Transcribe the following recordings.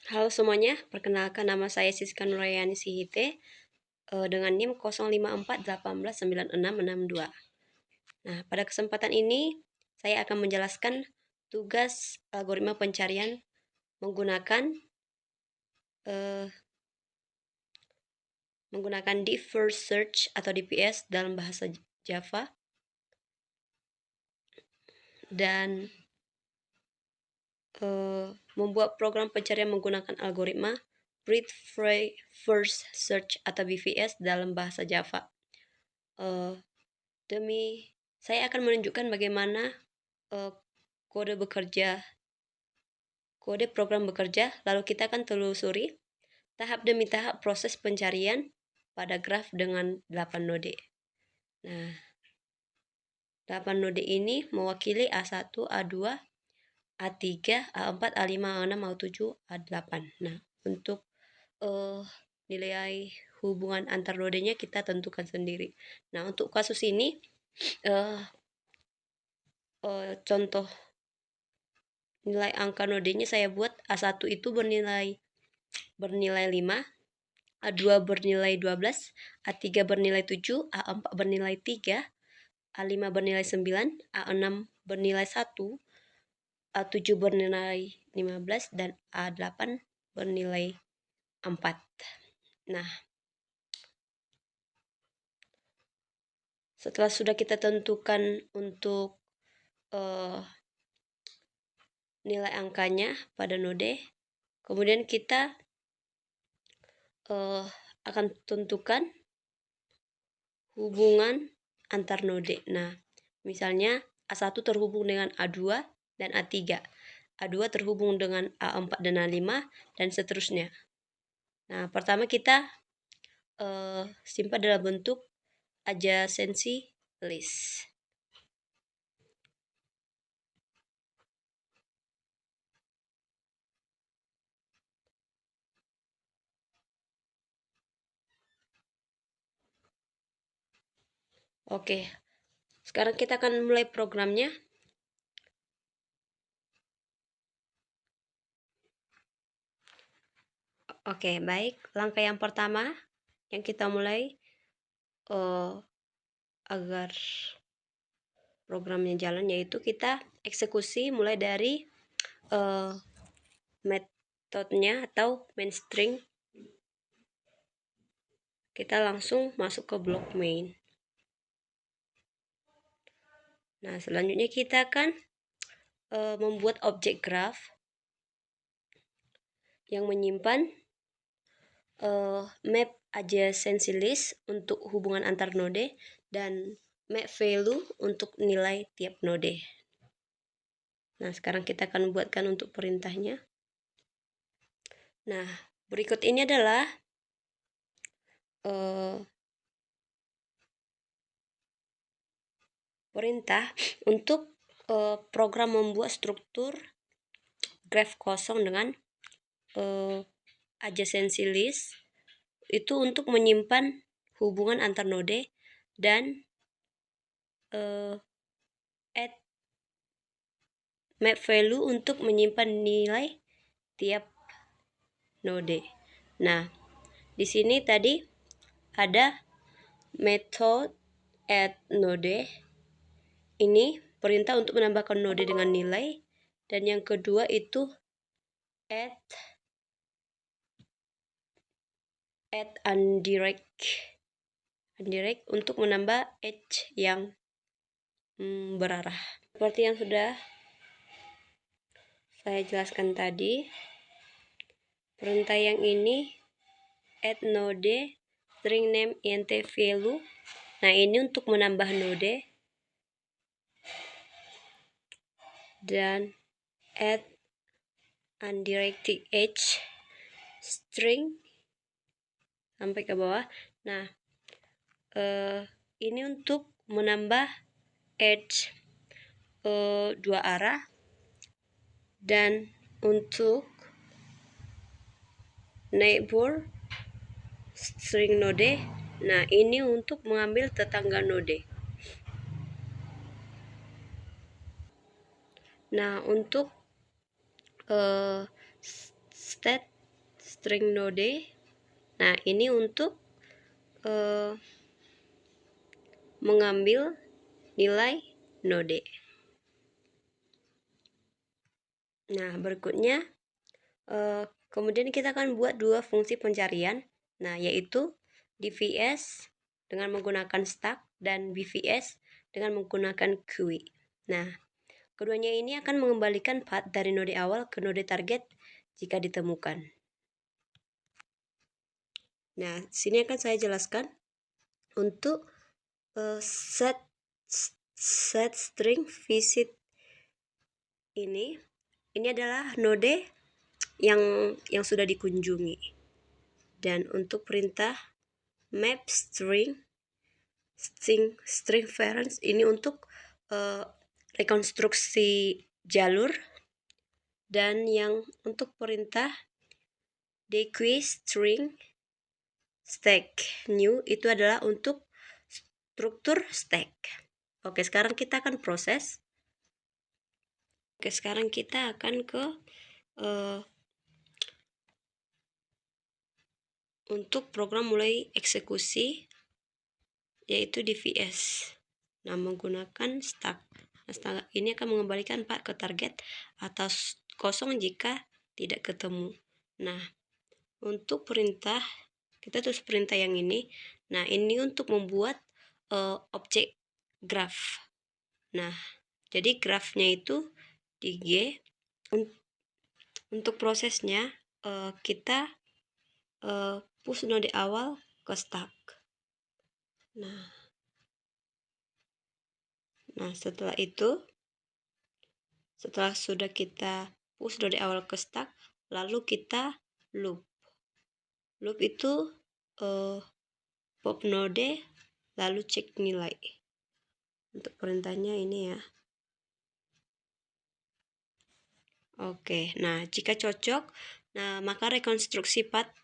Halo semuanya, perkenalkan nama saya Siska Nurayani Sihite dengan NIM 0548189662. Nah, pada kesempatan ini saya akan menjelaskan tugas algoritma pencarian menggunakan deep first search atau DFS dalam bahasa Java dan membuat program pencarian menggunakan algoritma breadth first search atau BFS dalam bahasa Java. Saya akan menunjukkan bagaimana kode program bekerja, lalu kita akan telusuri tahap demi tahap proses pencarian pada graf dengan 8 node. Nah, 8 node ini mewakili A1, A2, A3, A4, A5, A6, A7, A8. Nah, untuk nilai hubungan antar nodenya kita tentukan sendiri. Nah, untuk kasus ini contoh nilai angka nodenya saya buat A1 itu bernilai 5, A2 bernilai 12, A3 bernilai 7, A4 bernilai 3, A5 bernilai 9, A6 bernilai 1, A7 bernilai 15, dan A8 bernilai 4. Nah, setelah sudah kita tentukan untuk nilai angkanya pada node, kemudian kita akan tentukan hubungan antar node. Nah, misalnya A1 terhubung dengan A2 dan A3. A2 terhubung dengan A4 dan A5 dan seterusnya. Nah, pertama kita simpan dalam bentuk adjacency list. Oke, sekarang kita akan mulai programnya. Oke, baik. Langkah yang pertama yang kita mulai agar programnya jalan, yaitu kita eksekusi mulai dari metodenya atau main string. Kita langsung masuk ke blok main. Nah, selanjutnya kita akan membuat objek graph yang menyimpan map adjacency list untuk hubungan antar node dan map value untuk nilai tiap node. Nah, sekarang kita akan buatkan untuk perintahnya. Nah, berikut ini adalah perintah untuk program membuat struktur graph kosong dengan adjacency list itu untuk menyimpan hubungan antar node dan add map value untuk menyimpan nilai tiap node. Nah, di sini tadi ada method add node. Ini perintah untuk menambahkan node dengan nilai, dan yang kedua itu add undirect untuk menambah edge yang berarah. Seperti yang sudah saya jelaskan tadi, perintah yang ini add node string name int value. Nah, ini untuk menambah node, dan add undirected edge string sampai ke bawah. Nah, ini untuk menambah edge dua arah, dan untuk neighbor string node. Nah, ini untuk mengambil tetangga node. Nah, untuk state string node. Nah, ini untuk mengambil nilai node. Nah, berikutnya kemudian kita akan buat dua fungsi pencarian. Nah, yaitu DVS dengan menggunakan stack dan BVS dengan menggunakan queue. Nah, keduanya ini akan mengembalikan path dari node awal ke node target jika ditemukan. Nah, sini akan saya jelaskan untuk set string visit ini adalah node yang sudah dikunjungi. Dan untuk perintah map string reference ini untuk rekonstruksi jalur. Dan yang untuk perintah dequeue string stack new itu adalah untuk struktur stack. Oke, sekarang kita akan proses. Oke, sekarang kita akan ke untuk program mulai eksekusi, yaitu DVS. Nah, menggunakan stack. Nah, stack ini akan mengembalikan path ke target atau kosong jika tidak ketemu. Nah, untuk perintah, kita tulis perintah yang ini. Nah, ini untuk membuat objek graph. Nah, jadi graphnya itu di G. Untuk prosesnya kita push node awal ke stack. Nah, setelah itu, setelah sudah kita push node awal ke stack, lalu kita loop. Loop itu pop node lalu cek nilai. Untuk perintahnya ini ya. Oke, nah jika cocok, nah maka rekonstruksi path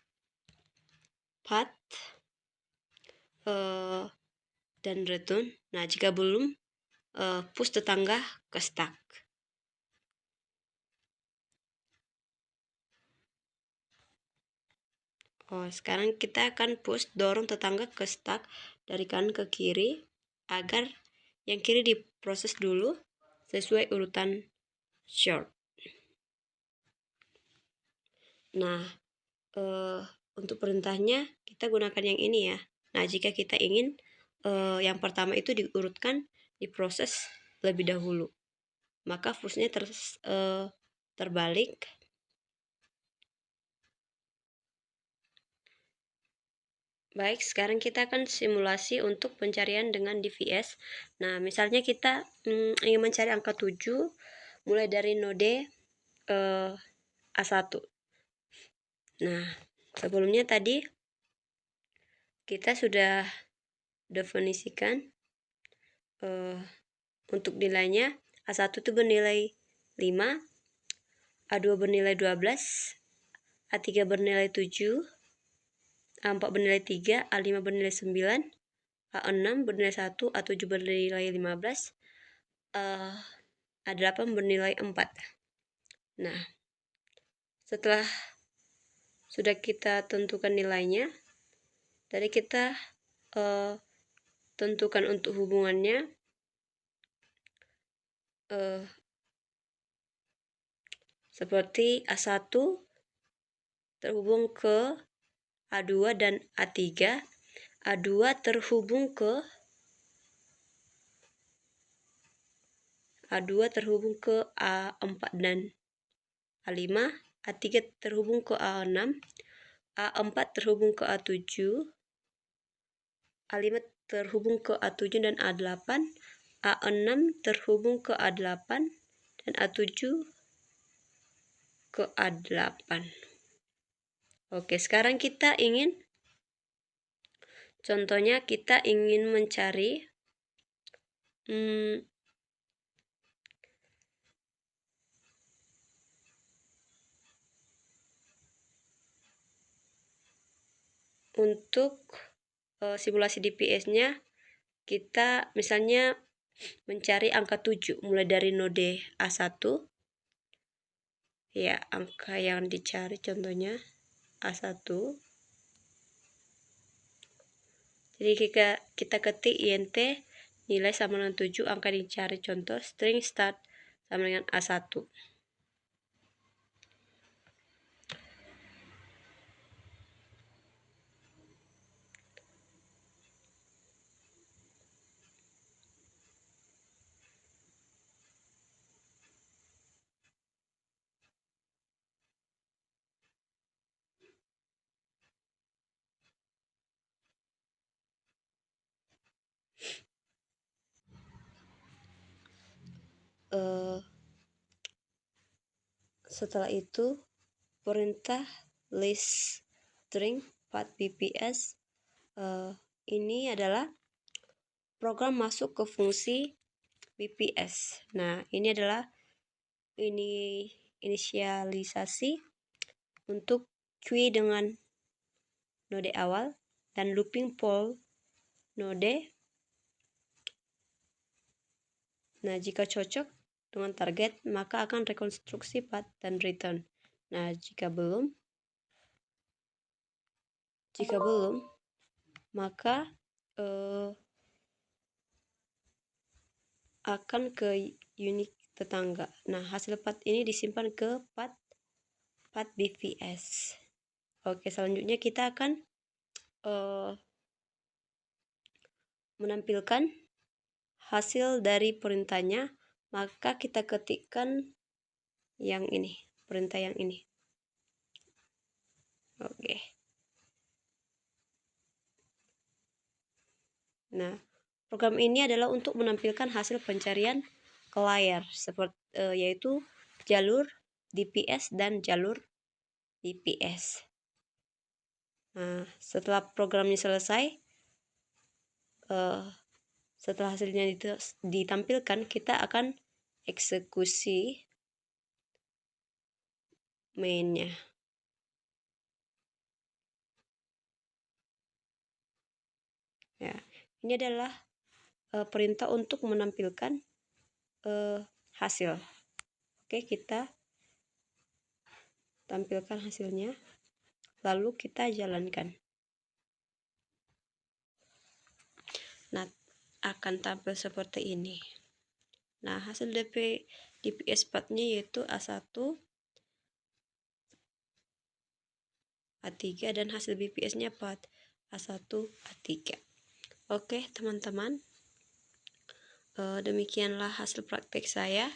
dan return. Nah, jika belum, push tetangga ke stack. Sekarang kita akan push dorong tetangga ke stack dari kanan ke kiri agar yang kiri diproses dulu sesuai urutan short. Nah, untuk perintahnya kita gunakan yang ini ya. Nah, jika kita ingin yang pertama itu diurutkan, diproses lebih dahulu, maka pushnya terbalik. Baik, sekarang kita akan simulasi untuk pencarian dengan DVS. Nah, misalnya kita ingin mencari angka 7 mulai dari node A1. Nah, sebelumnya tadi kita sudah definisikan untuk nilainya. A1 itu bernilai 5, A2 bernilai 12, A3 bernilai 7, A4 bernilai 3, A5 bernilai 9, A6 bernilai 1, A7 bernilai 15, A8 bernilai 4. Nah, setelah sudah kita tentukan nilainya, tadi kita tentukan untuk hubungannya seperti A1 terhubung ke A2 dan A3, A2 terhubung ke A4 dan A5, A3 terhubung ke A6, A4 terhubung ke A7, A5 terhubung ke A7 dan A8, A6 terhubung ke A8 dan A7 ke A8. Oke, sekarang kita ingin, contohnya kita ingin mencari untuk simulasi DPS-nya, kita misalnya mencari angka 7 mulai dari node A1. Ya, angka yang dicari contohnya A1. Jadi kita ketik int nilai sama dengan 7, angka dicari contoh, string start sama dengan A1. Setelah itu perintah list string path bps ini adalah program masuk ke fungsi bps. Nah, ini adalah inisialisasi untuk queue dengan node awal dan looping poll node. Nah, jika cocok dengan target, maka akan rekonstruksi path dan return. Nah, jika belum, maka akan ke unit tetangga. Nah, hasil path ini disimpan ke path bps. Oke, selanjutnya kita akan menampilkan hasil dari perintahnya. Maka kita ketikkan yang ini, perintah yang ini. Oke. Nah, program ini adalah untuk menampilkan hasil pencarian ke layar, seperti yaitu jalur DPS dan jalur BPS. Nah, setelah programnya selesai, setelah hasilnya ditampilkan, kita akan eksekusi mainnya. Ya, ini adalah perintah untuk menampilkan hasil. Oke, kita tampilkan hasilnya, lalu kita jalankan. Nah, akan tampil seperti ini. Nah, hasil DPS path-nya yaitu A1, A3, dan hasil BPS-nya path A1, A3. Oke, teman-teman. Demikianlah hasil praktek saya.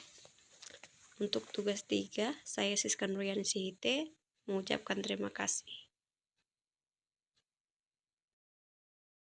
Untuk tugas 3, saya Siska Nuryanti mengucapkan terima kasih.